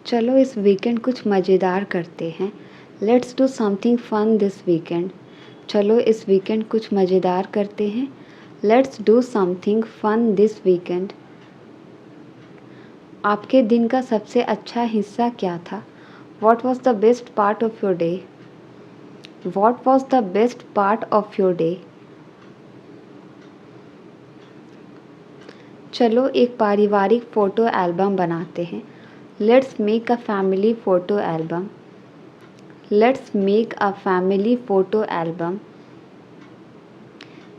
चलो इस वीकेंड कुछ मज़ेदार करते हैं। Let's do something fun this weekend. चलो इस वीकेंड कुछ मज़ेदार करते हैं। Let's do something fun this weekend. आपके दिन का सबसे अच्छा हिस्सा क्या था? What was the best part of your day? What was the best part of your day? चलो एक पारिवारिक फ़ोटो एल्बम बनाते हैं। Let's make a family photo album. Let's make a family photo album.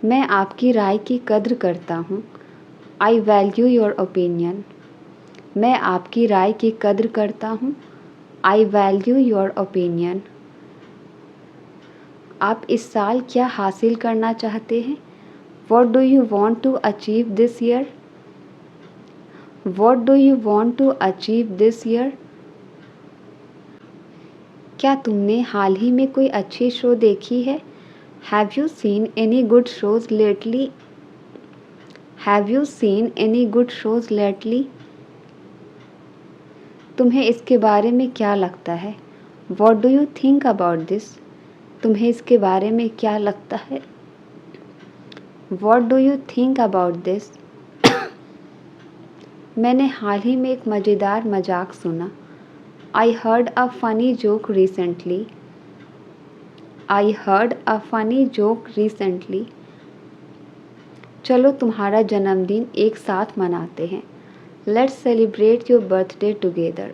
मैं आपकी राय की कद्र करता हूँ। I value your opinion. मैं आपकी राय की कद्र करता हूँ। I value your opinion. आप इस साल क्या हासिल करना चाहते हैं? What do you want to achieve this year? What do you want to achieve this year? क्या तुमने हाल ही में कोई अच्छी शो देखी है? Have you seen any good shows lately? Have you seen any good shows lately? तुम्हें इसके बारे में क्या लगता है? What do you think about this? तुम्हें इसके बारे में क्या लगता है? What do you think about this? मैंने हाल ही में एक मज़ेदार मजाक सुना। I heard a funny joke recently. I heard a funny joke recently. चलो तुम्हारा जन्मदिन एक साथ मनाते हैं। Let's celebrate your birthday together.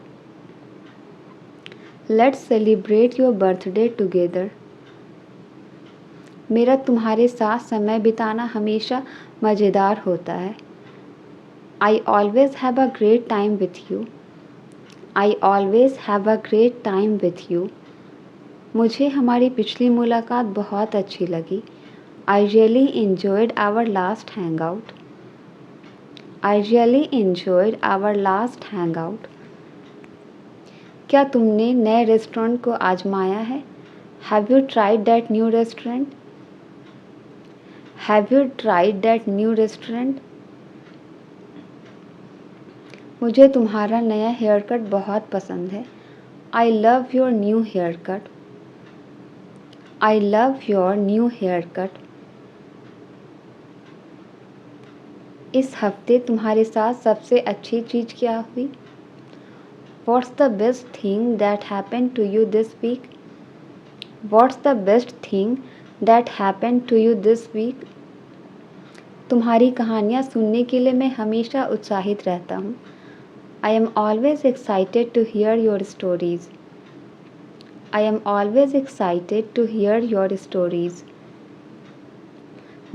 Let's celebrate your birthday together. मेरा तुम्हारे साथ समय बिताना हमेशा मज़ेदार होता है। I always have a great time with you. I always have a great time with you. मुझे हमारी पिछली मुलाकात बहुत अच्छी लगी। I really enjoyed our last hangout. I really enjoyed our last hangout. क्या तुमने नए रेस्टोरेंट को आजमाया है? Have you tried that new restaurant? Have you tried that new restaurant? मुझे तुम्हारा नया हेयर कट बहुत पसंद है। I love your new haircut. I love your new haircut. इस हफ्ते तुम्हारे साथ सबसे अच्छी चीज़ क्या हुई? What's the best thing that happened to you this week? What's the best thing that happened to you this week? तुम्हारी कहानियाँ सुनने के लिए मैं हमेशा उत्साहित रहता हूँ। I am always excited to hear your stories. I am always excited to hear your stories.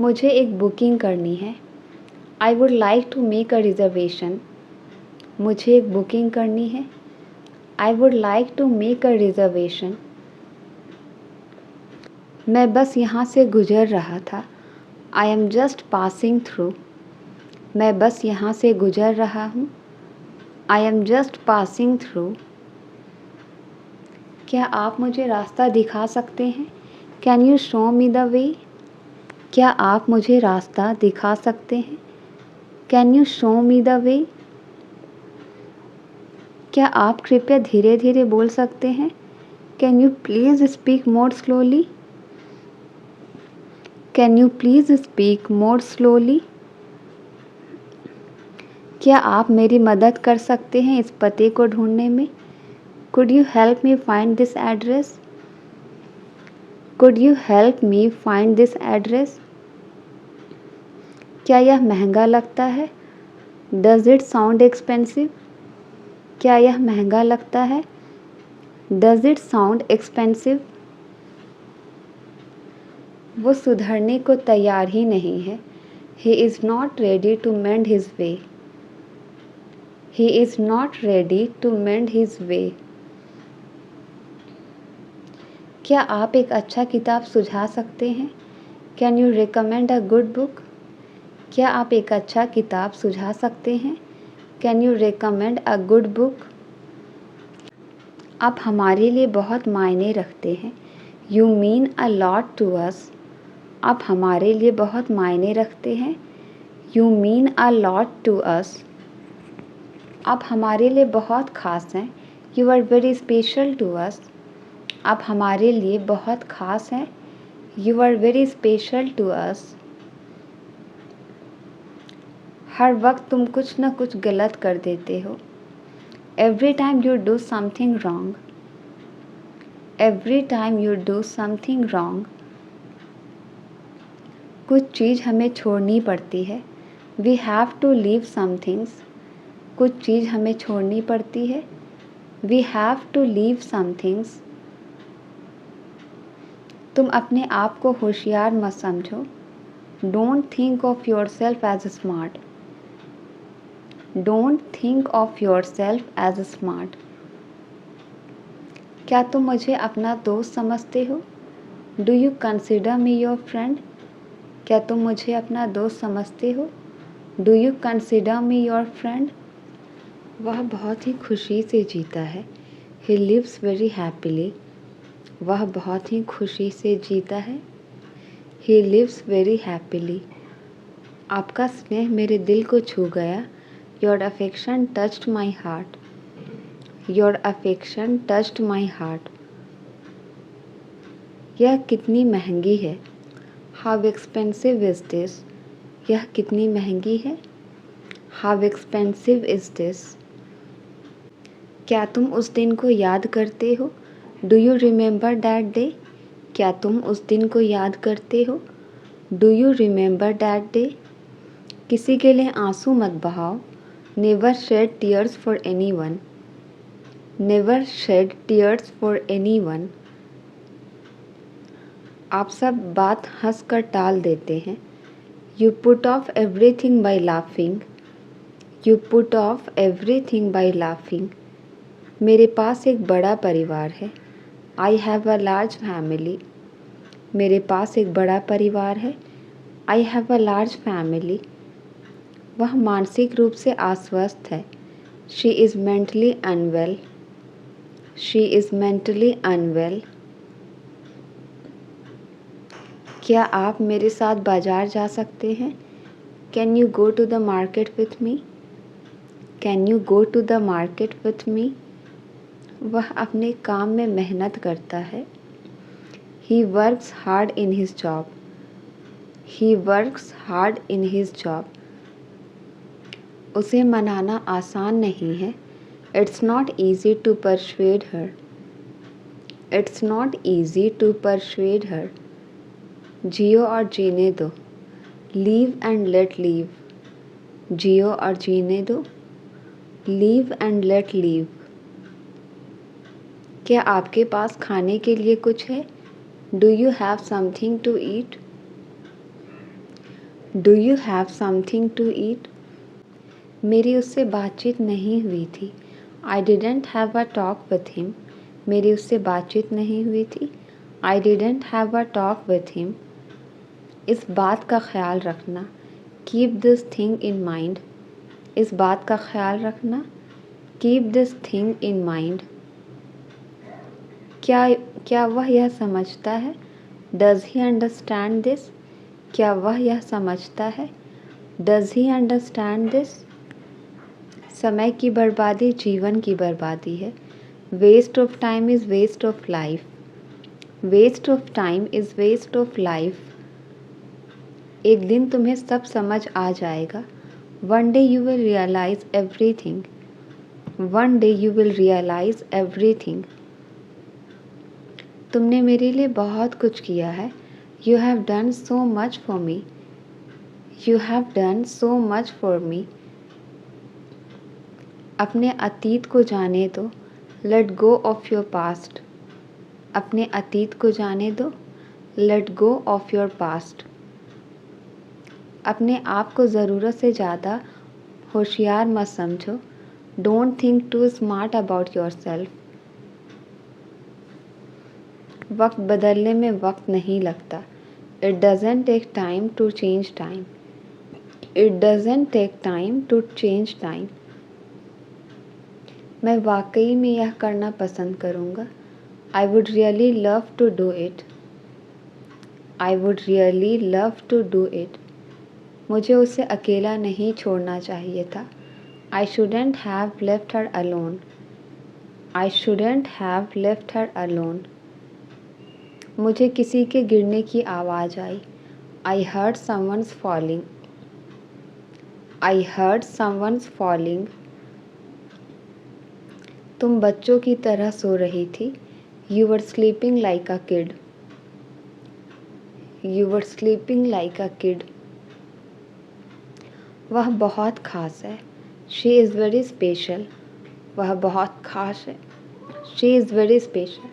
मुझे एक बुकिंग करनी है। I would like to make a reservation. मुझे एक बुकिंग करनी है। I would like to make a reservation. मैं बस यहाँ से गुजर रहा था। I am just passing through. मैं बस यहाँ से गुजर रहा हूँ। I am just passing through. क्या आप मुझे रास्ता दिखा सकते हैं? Can you show me the way? क्या आप मुझे रास्ता दिखा सकते हैं? Can you show me the way? क्या आप कृपया धीरे धीरे बोल सकते हैं? Can you please speak more slowly? Can you please speak more slowly? क्या आप मेरी मदद कर सकते हैं इस पते को ढूंढने में? Could you help me find this address? Could you help me find this address? क्या यह महंगा लगता है? Does it sound expensive? क्या यह महंगा लगता है? Does it sound expensive? वो सुधरने को तैयार ही नहीं है। He is not ready to mend his way. He is not ready to mend his way. क्या आप एक अच्छा किताब सुझा सकते हैं? Can you recommend a good book? क्या आप एक अच्छा किताब सुझा सकते हैं? Can you recommend a good book? आप हमारे लिए बहुत मायने रखते हैं। You mean a lot to us. आप हमारे लिए बहुत मायने रखते हैं। You mean a lot to us. आप हमारे लिए बहुत ख़ास हैं। You are very special to us, आप हमारे लिए बहुत ख़ास हैं। You are very special to us, हर वक्त तुम कुछ ना कुछ गलत कर देते हो। Every time you do something wrong, every time you do something wrong, कुछ चीज़ हमें छोड़नी पड़ती है। We have to leave some things, कुछ चीज़ हमें छोड़नी पड़ती है। We have to leave some things, तुम अपने आप को होशियार मत समझो। Don't think of yourself as smart, don't think of yourself as smart, क्या तुम मुझे अपना दोस्त समझते हो? Do you consider me your friend, क्या तुम मुझे अपना दोस्त समझते हो? Do you consider me your friend, वह बहुत ही खुशी से जीता है। ही लिव्स वेरी हैप्पीली, वह बहुत ही खुशी से जीता है। ही लिव्स वेरी हैप्पीली, आपका स्नेह मेरे दिल को छू गया। Your affection touched my heart, your affection touched my heart, यह कितनी महंगी है। हाउ एक्सपेंसिव इज़ दिस, यह कितनी महंगी है। हाउ एक्सपेंसिव इज़ दिस, क्या तुम उस दिन को याद करते हो? Do you remember that day, क्या तुम उस दिन को याद करते हो? Do you remember that day, किसी के लिए आंसू मत बहाओ। Never shed tears for anyone, never shed tears for anyone, आप सब बात हंस कर टाल देते हैं। You put off everything by laughing, you put off everything by laughing, मेरे पास एक बड़ा परिवार है। I have a large family, मेरे पास एक बड़ा परिवार है। I have a large family, वह मानसिक रूप से अस्वस्थ है। She is mentally unwell, she is mentally unwell, क्या आप मेरे साथ बाज़ार जा सकते हैं? Can you go to the market with me, can you go to the market with me, वह अपने काम में मेहनत करता है। He works hard in his job, he works hard in his job, उसे मनाना आसान नहीं है। It's not easy to persuade her, it's not easy to persuade her, जियो और जीने दो। लीव एंड लेट लीव, जियो और जीने दो। लीव एंड लेट लीव, क्या आपके पास खाने के लिए कुछ है? Do you have something to eat, do you have something to eat, मेरी उससे बातचीत नहीं हुई थी। I didn't have a talk with him, मेरी उससे बातचीत नहीं हुई थी। I didn't have a talk with him, इस बात का ख्याल रखना। Keep this thing in mind, इस बात का ख्याल रखना। Keep this thing in mind, क्या वह यह समझता है? डज़ ही अंडरस्टैंड दिस, क्या वह यह समझता है? डज़ ही अंडरस्टैंड दिस, समय की बर्बादी जीवन की बर्बादी है। Waste of time is waste of life, waste of time is waste of life, एक दिन तुम्हें सब समझ आ जाएगा। One day you will realise everything, one day you will realise everything, तुमने मेरे लिए बहुत कुछ किया है। You have done so much for me, you have done so much for me, अपने अतीत को जाने दो। Let go of your past, अपने अतीत को जाने दो। Let go of your past, अपने आप को ज़रूरत से ज़्यादा होशियार मत समझो। Don't think too smart about yourself, वक्त बदलने में वक्त नहीं लगता। It doesn't take time to change time, it doesn't take time to change time, मैं वाकई में यह करना पसंद करूँगा। I would really love to do it, I would really love to do it, मुझे उसे अकेला नहीं छोड़ना चाहिए था। I shouldn't have left her alone, I shouldn't have left her alone. मुझे किसी के गिरने की आवाज़ आई. I heard someone's falling. I heard someone's falling. तुम बच्चों की तरह सो रही थी. You were sleeping like a kid. You were sleeping like a kid. वह बहुत ख़ास है. She is very special. वह बहुत ख़ास है. She is very special.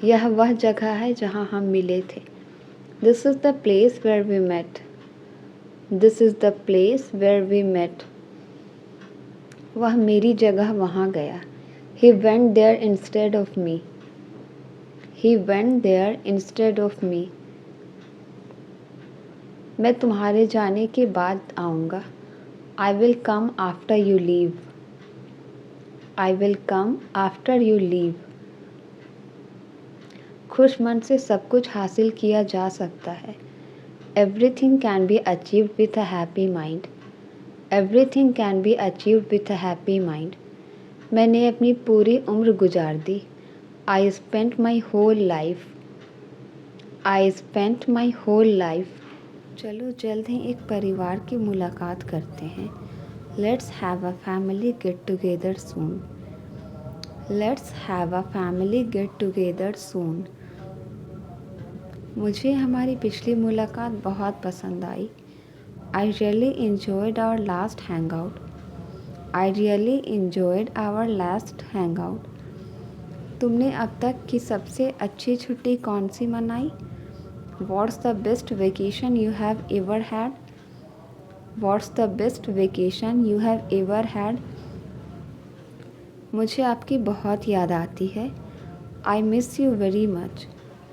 यह वह जगह है जहाँ हम मिले थे. This is the place where we met. This is the place where we met. वह मेरी जगह वहाँ गया. He went there instead of me. He went there instead of me. मैं तुम्हारे जाने के बाद आऊँगा. I will come after you leave. I will come after you leave. खुश मन से सब कुछ हासिल किया जा सकता है. Everything can be achieved with a happy mind. Everything can be achieved with a happy mind. मैंने अपनी पूरी उम्र गुजार दी. I spent my whole life. I spent my whole life. चलो जल्द ही एक परिवार की मुलाकात करते हैं. Let's have a family get together soon. Let's have a family get together soon. मुझे हमारी पिछली मुलाकात बहुत पसंद आई. I really enjoyed our last hangout. I really enjoyed our last hangout. तुमने अब तक की सबसे अच्छी छुट्टी कौन सी मनाई? What's the best vacation you have ever had? What's the best vacation you have ever had? मुझे आपकी बहुत याद आती है. I miss you very much.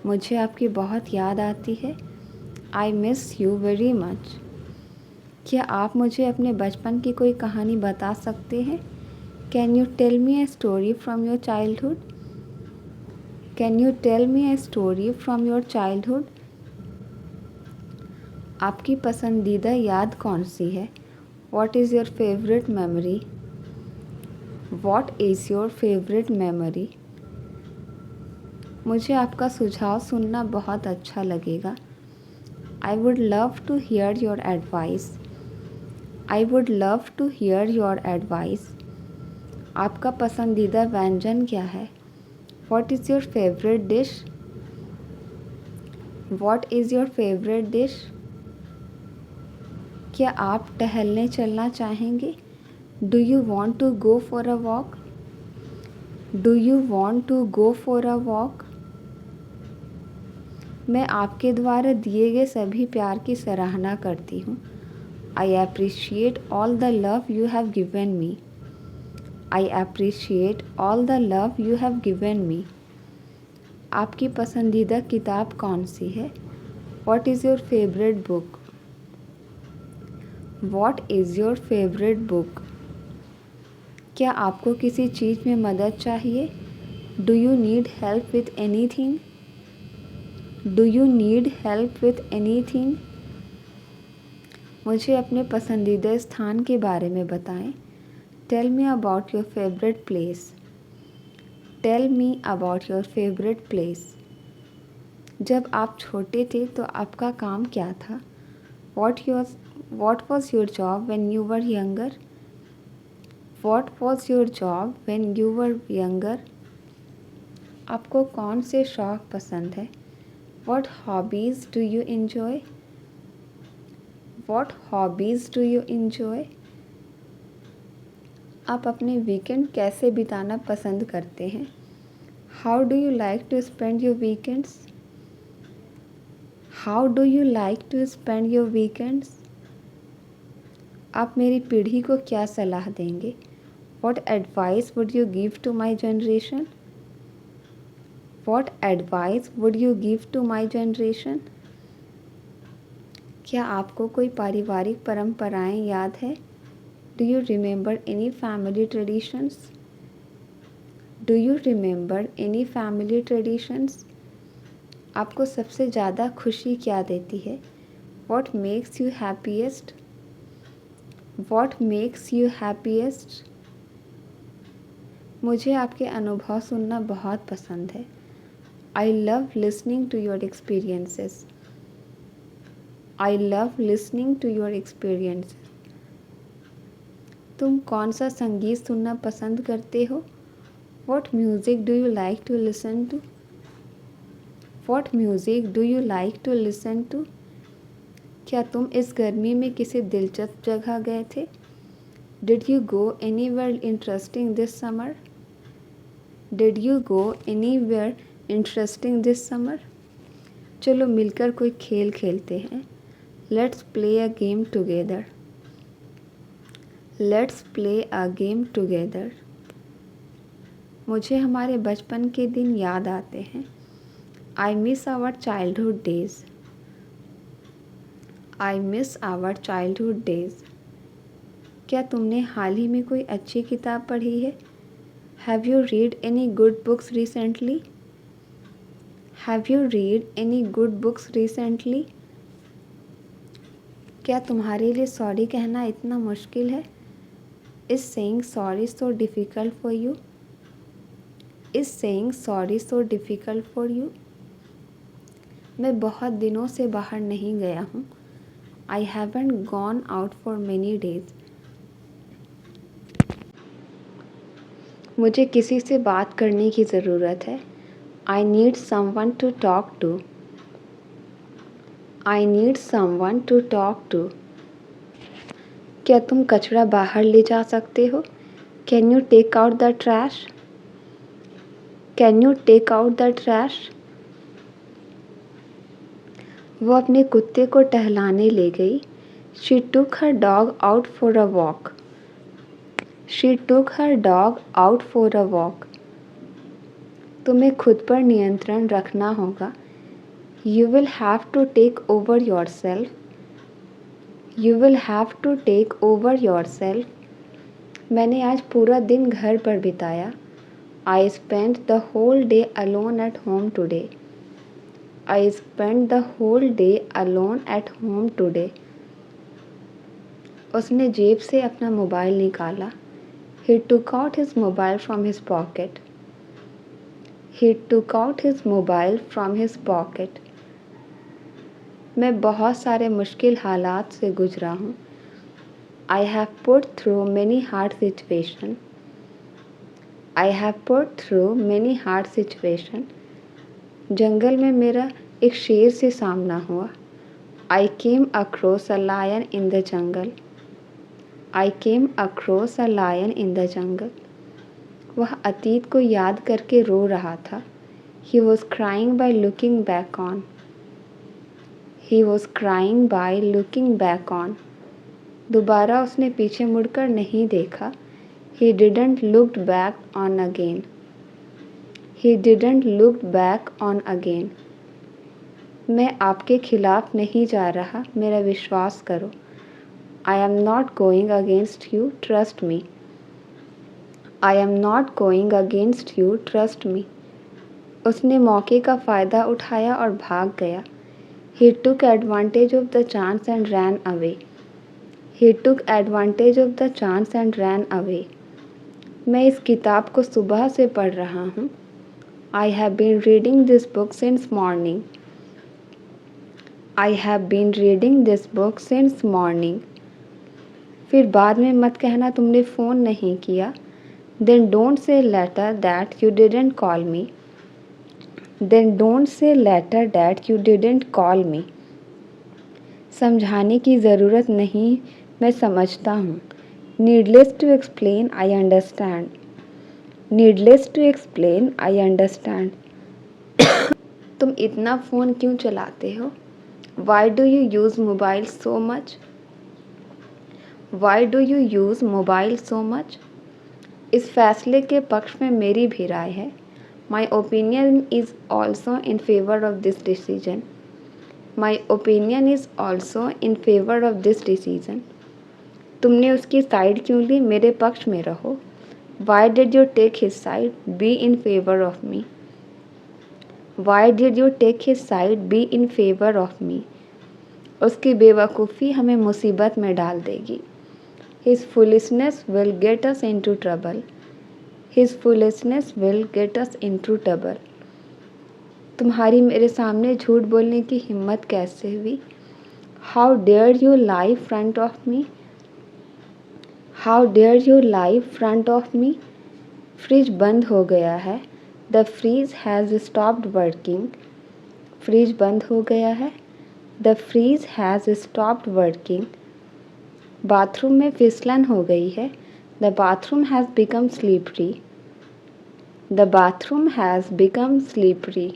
मुझे आपकी बहुत याद आती है. I miss you very much. क्या आप मुझे अपने बचपन की कोई कहानी बता सकते हैं? Can you tell me a story from your childhood? Can you tell me a story from your childhood? आपकी पसंदीदा याद कौन सी है? What is your favorite memory? What is your favorite memory? मुझे आपका सुझाव सुनना बहुत अच्छा लगेगा. I would love to hear your advice. I would love to hear your advice. आपका पसंदीदा व्यंजन क्या है? What is your favorite dish? What is your favorite dish? क्या आप टहलने चलना चाहेंगे? Do you want to go for a walk? Do you want to go for a walk? मैं आपके द्वारा दिए गए सभी प्यार की सराहना करती हूँ. I appreciate all the love you have given me. I appreciate all the love you have given me. आपकी पसंदीदा किताब कौन सी है? What is your favorite book? What is your favorite book? क्या आपको किसी चीज़ में मदद चाहिए? Do you need help with anything? Do you need help with anything? मुझे अपने पसंदीदा स्थान के बारे में बताएं. Tell me about your favorite place. Tell me about your favorite place. जब आप छोटे थे तो आपका काम क्या था? What was your job when you were younger? What was your job when you were younger? आपको कौन से शौक पसंद है? What hobbies do you enjoy? What hobbies do you enjoy? आप अपने वीकेंड कैसे बिताना पसंद करते हैं? How do you like to spend your weekends? How do you like to spend your weekends? आप मेरी पीढ़ी को क्या सलाह देंगे? What advice would you give to my generation? What advice would you give to my generation? क्या आपको कोई पारिवारिक परंपराएं याद है? Do you remember any family traditions? Do you remember any family traditions? आपको सबसे ज़्यादा खुशी क्या देती है? What makes you happiest? What makes you happiest? मुझे आपके अनुभव सुनना बहुत पसंद है। I love listening to your experiences. I love listening to your experiences. तुम कौन सा संगीत सुनना पसंद करते हो? What music do you like to listen to? What music do you like to listen to? क्या तुम इस गर्मी में किसी दिलचस्प जगह गए थे? Did you go anywhere interesting this summer? Did you go anywhere interesting this summer? चलो मिलकर कोई खेल खेलते हैं। Let's play a game together. Let's play a game together. मुझे हमारे बचपन के दिन याद आते हैं। I miss our childhood days. I miss our childhood days. क्या तुमने हाल ही में कोई अच्छी किताब पढ़ी है? Have you read any good books recently? Have you read any good books recently? क्या तुम्हारे लिए सॉरी कहना इतना मुश्किल है? Is saying sorry so difficult for you? Is saying sorry so difficult for you? मैं बहुत दिनों से बाहर नहीं गया हूँ। I haven't gone out for many days. मुझे किसी से बात करने की ज़रूरत है। I need someone to talk to. I need someone to talk to. क्या तुम कचरा बाहर ले जा सकते हो? Can you take out the trash? Can you take out the trash? वो अपने कुत्ते को टहलाने ले गई। She took her dog out for a walk. She took her dog out for a walk. तुम्हें खुद पर नियंत्रण रखना होगा। You will have to take over your self. You will have to take over your self. मैंने आज पूरा दिन घर पर बिताया। I spend the whole day alone at home today. I spend the whole day alone at home today. उसने जेब से अपना मोबाइल निकाला। He took out his mobile from his pocket. He took out his mobile from his pocket. मैं बहुत सारे मुश्किल हालात से गुजरा हूँ। I have put through many hard situations. I have put through many hard situations. जंगल में मेरा एक शेर से सामना हुआ। I came across a lion in the jungle. I came across a lion in the jungle. वह अतीत को याद करके रो रहा था। He was crying by looking back on. He was crying by looking back on. दोबारा उसने पीछे मुड़कर नहीं देखा। He didn't look back on again. He didn't look back on again. मैं आपके खिलाफ नहीं जा रहा, मेरा विश्वास करो। I am not going against you, trust me. I am not going against you, trust me. उसने मौके का फ़ायदा उठाया और भाग गया। He took advantage of the chance and ran away. He took advantage of the chance and ran away. मैं इस किताब को सुबह से पढ़ रहा हूँ। I have been reading this book since morning. I have been reading this book since morning. फिर बाद में मत कहना तुमने फ़ोन नहीं किया। Then don't say later that you didn't call me. Then don't say later that you didn't call me. समझाने की ज़रूरत नहीं, मैं समझता हूँ। Needless to explain, I understand. Needless to explain, I understand. तुम इतना फ़ोन क्यों चलाते हो? Why do you use mobile so much? Why do you use mobile so much? इस फैसले के पक्ष में मेरी भी राय है। My opinion is also in favor of this decision. My opinion is also in favor of this decision. तुमने उसकी साइड क्यों ली? मेरे पक्ष में रहो। Why did you take his side? Be in favor of me. Why did you take his side? Be in favor of me. उसकी बेवकूफ़ी हमें मुसीबत में डाल देगी। His foolishness will get us into trouble. His foolishness will get us into trouble. तुम्हारी मेरे सामने झूठ बोलने की हिम्मत कैसे हुई? How dare you lie front of me? How dare you lie front of me? Fridge बंद हो गया है. The freeze has stopped working. Fridge बंद हो गया है. The freeze has stopped working. Bathroom में फिसलन हो गई है. The bathroom has become slippery. The bathroom has become slippery.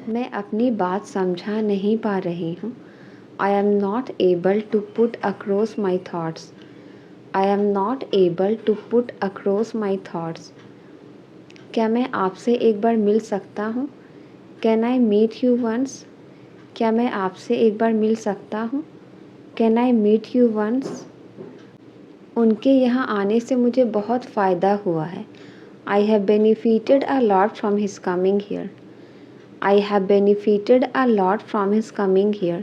मैं अपनी बात समझा नहीं पा रही हूँ. I am not able to put across my thoughts. I am not able to put across my thoughts. क्या मैं आपसे एक बार मिल सकता हूँ? Can I meet you once? क्या मैं आपसे एक बार मिल सकता हूँ? Can I meet you once? उनके यहाँ आने से मुझे बहुत फ़ायदा हुआ है. I have benefited a lot from his coming here. I have benefited a lot from his coming here.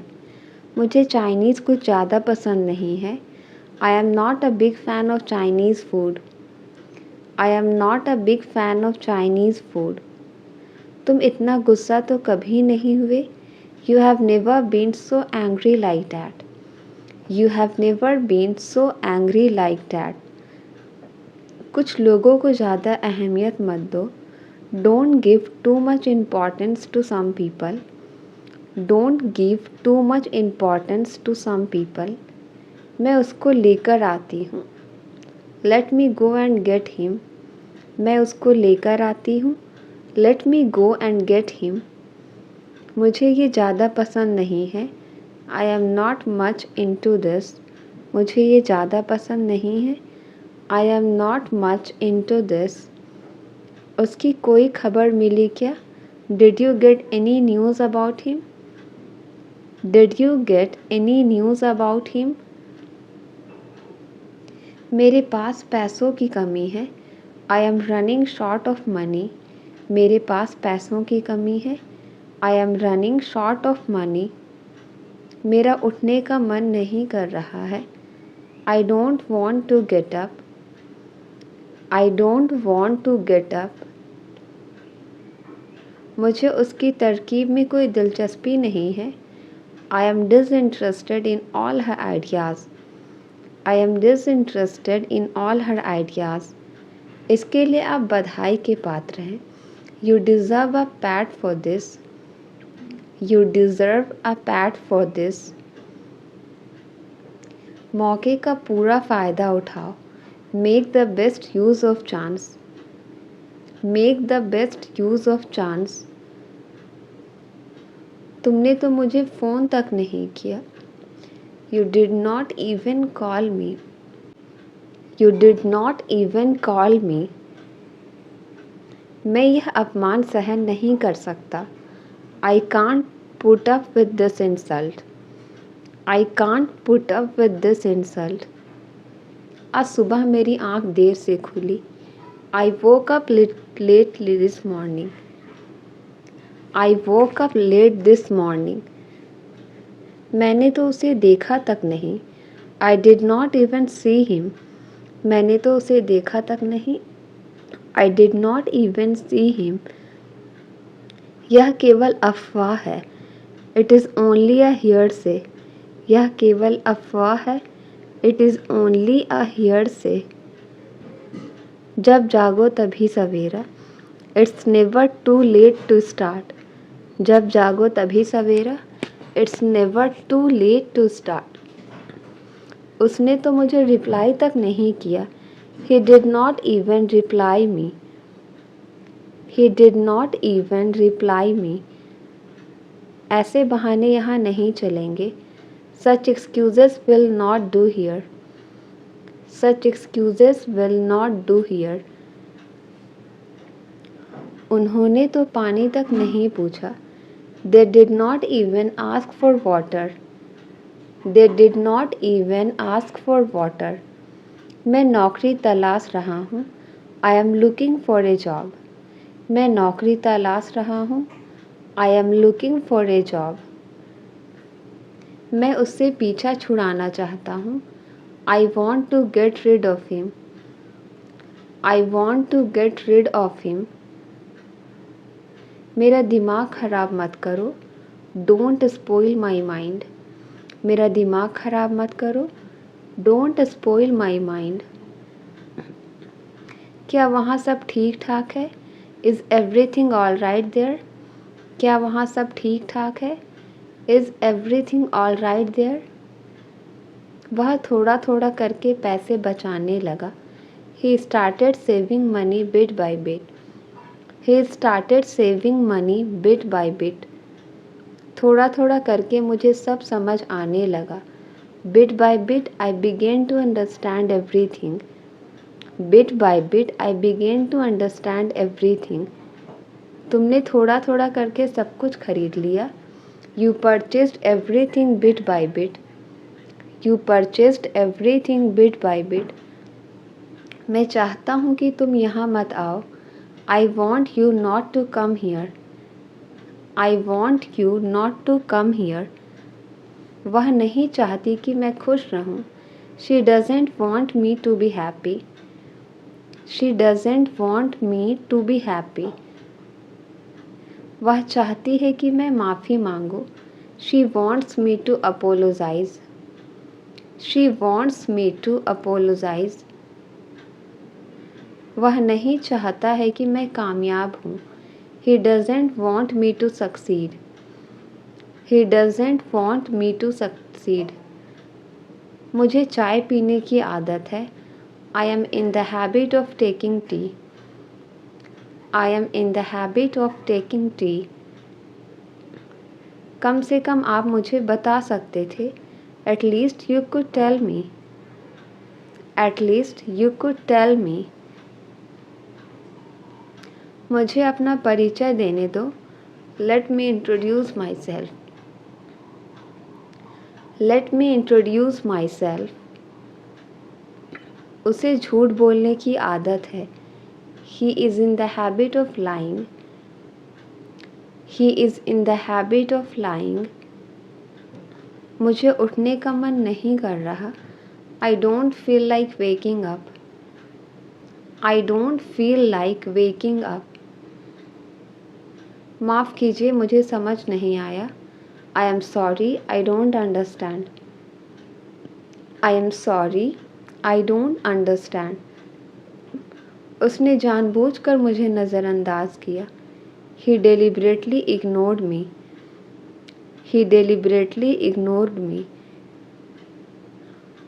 मुझे चाइनीज़ कुछ ज़्यादा पसंद नहीं है. I am not a big fan of Chinese food. I am not a big fan of Chinese food. तुम इतना गुस्सा तो कभी नहीं हुए. You have never been so angry like that. You have never been so angry like that. कुछ लोगों को ज़्यादा अहमियत मत दो. Don't give too much importance to some people. Don't give too much importance to some people. मैं उसको लेकर आती हूँ. Let me go and get him. मैं उसको लेकर आती हूँ. Let me go and get him. मुझे ये ज़्यादा पसंद नहीं है. I am not much into this. मुझे ये ज़्यादा पसंद नहीं है. I am not much into this. उसकी कोई खबर मिली क्या? Did you get any news about him? Did you get any news about him? मेरे पास पैसों की कमी है. I am running short of money. मेरे पास पैसों की कमी है. I am running short of money. मेरा उठने का मन नहीं कर रहा है. I don't want to get up. I don't want to get up. मुझे उसकी तरकीब में कोई दिलचस्पी नहीं है. I am disinterested in all her ideas. I am disinterested in all her ideas. इसके लिए आप बधाई के पात्र हैं. You deserve a pat for this. You deserve a pat for this. मौके का पूरा फ़ायदा उठाओ. Make the best use of chance. Make the best use of chance. तुमने तो मुझे फ़ोन तक नहीं किया. You did not even call me. You did not even call me. मैं यह अपमान सहन नहीं कर सकता. I can't put up with this insult. I can't put up with this insult. आज सुबह मेरी आँख देर से खुली. I woke up late this morning. I woke up late this morning. मैंने तो उसे देखा तक नहीं. I did not even see him. मैंने तो उसे देखा तक नहीं. I did not even see him. यह केवल अफवाह है. It is only a hearsay. यह केवल अफवाह है. It is only a hearsay. जब जागो तभी सवेरा. It's never too late to start. जब जागो तभी सवेरा. It's never too late to start. उसने तो मुझे रिप्लाई तक नहीं किया. He did not even reply me. He did not even reply me. ऐसे बहाने यहाँ नहीं चलेंगे. Such excuses will not do here. Such excuses will not do here. उन्होंने तो पानी तक नहीं पूछा. They did not even ask for water. They did not even ask for water. मैं नौकरी तलाश रहा हूँ. I am looking for a job. मैं नौकरी तलाश रहा हूँ. I am looking for a job. मैं उससे पीछा छुड़ाना चाहता हूँ. I want to get rid of him. I want to get rid of him. मेरा दिमाग ख़राब मत करो. Don't spoil my mind. मेरा दिमाग ख़राब मत करो. Don't spoil my mind. क्या वहाँ सब ठीक ठाक है? Is everything all right there? क्या वहाँ सब ठीक ठाक है? Is everything all right there? वह थोड़ा थोड़ा करके पैसे बचाने लगा. He started saving money bit by bit. He started saving money bit by bit. थोड़ा थोड़ा करके मुझे सब समझ आने लगा. Bit by bit I began to understand everything. Bit by bit I began to understand everything. तुमने थोड़ा थोड़ा करके सब कुछ खरीद लिया. You purchased everything bit by bit. You purchased everything bit by bit. मैं चाहता हूँ कि तुम यहाँ मत आओ. I want you not to come here. I want you not to come here. वह नहीं चाहती कि मैं खुश रहूँ. She doesn't want me to be happy. She doesn't want me to be happy. वह चाहती है कि मैं माफ़ी मांगूँ. She wants me to apologize. She wants me to apologize. वह नहीं चाहता है कि मैं कामयाब हूँ. He doesn't want me to succeed. He doesn't want me to succeed. मुझे चाय पीने की आदत है. I am in the habit of taking tea. I am in the habit of taking tea. कम से कम आप मुझे बता सकते थे. At least you could tell me. At least you could tell me. मुझे अपना परिचय देने दो. Let me introduce myself. Let me introduce myself. उसे झूठ बोलने की आदत है. He is in the habit of lying. He is in the habit of lying. मुझे उठने का मन नहीं कर रहा. I don't feel like waking up. I don't feel like waking up. माफ़ कीजिए मुझे समझ नहीं आया. I am sorry I don't understand. I am sorry I don't understand. उसने जानबूझकर मुझे नज़रअंदाज किया. He deliberately ignored me. He deliberately ignored me.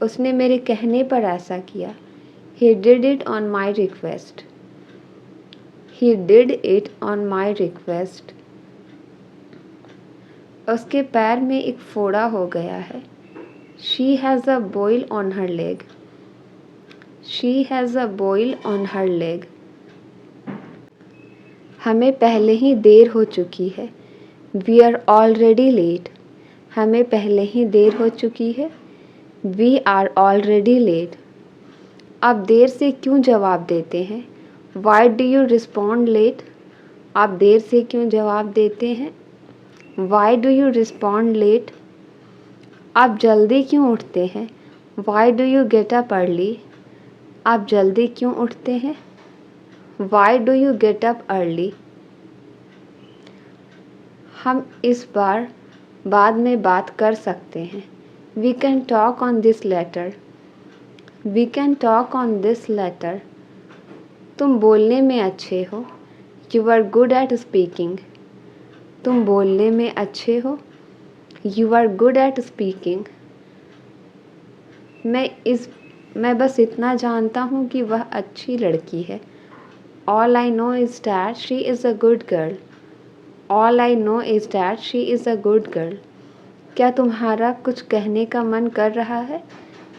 उसने मेरे कहने पर ऐसा किया. He did it on my request. He did it on my request. उसके पैर में एक फोड़ा हो गया है. She has a boil on her leg. She has a boil on her leg. हमें पहले ही देर हो चुकी है. We are already late. हमें पहले ही देर हो चुकी है. We are already late. आप देर से क्यों जवाब देते हैं? Why do you respond late? आप देर से क्यों जवाब देते हैं? Why do you respond late? आप जल्दी क्यों उठते हैं? Why do you get up early? आप जल्दी क्यों उठते हैं? Why do you get up early? हम इस बार बाद में बात कर सकते हैं. We can talk on this later. We can talk on this later. तुम बोलने में अच्छे हो. You are good at speaking. तुम बोलने में अच्छे हो. You are good at speaking. मैं बस इतना जानता हूँ कि वह अच्छी लड़की है. All I know is that she is a good girl. All I know is that she is a good girl. क्या तुम्हारा कुछ कहने का मन कर रहा है?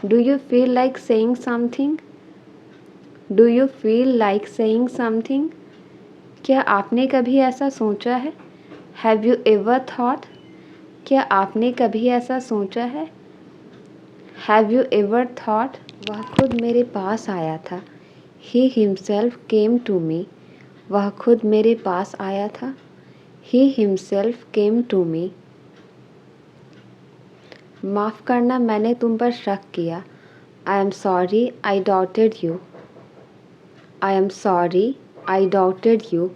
Do you feel like saying something? Do you feel like saying something? क्या आपने कभी ऐसा सोचा है? Have you ever thought? क्या आपने कभी ऐसा सोचा है? Have you ever thought? वह खुद मेरे पास आया था. He himself came to me. वह खुद मेरे पास आया था. He himself came to me. माफ़ करना मैंने तुम पर शक किया. I am sorry I doubted you. I am sorry I doubted you.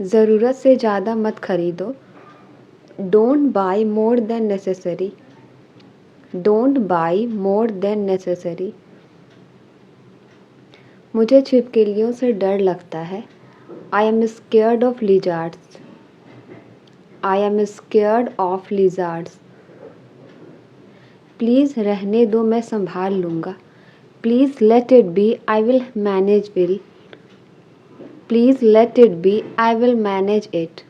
ज़रूरत से ज़्यादा मत खरीदो. Don't buy more than necessary. Don't buy more than necessary. मुझे छिपकलियों से डर लगता है. I am scared of lizards. I am scared of lizards. Please रहने दो मैं संभाल लूँगा. Please let it be, I will manage will. Please let it be, I will manage it.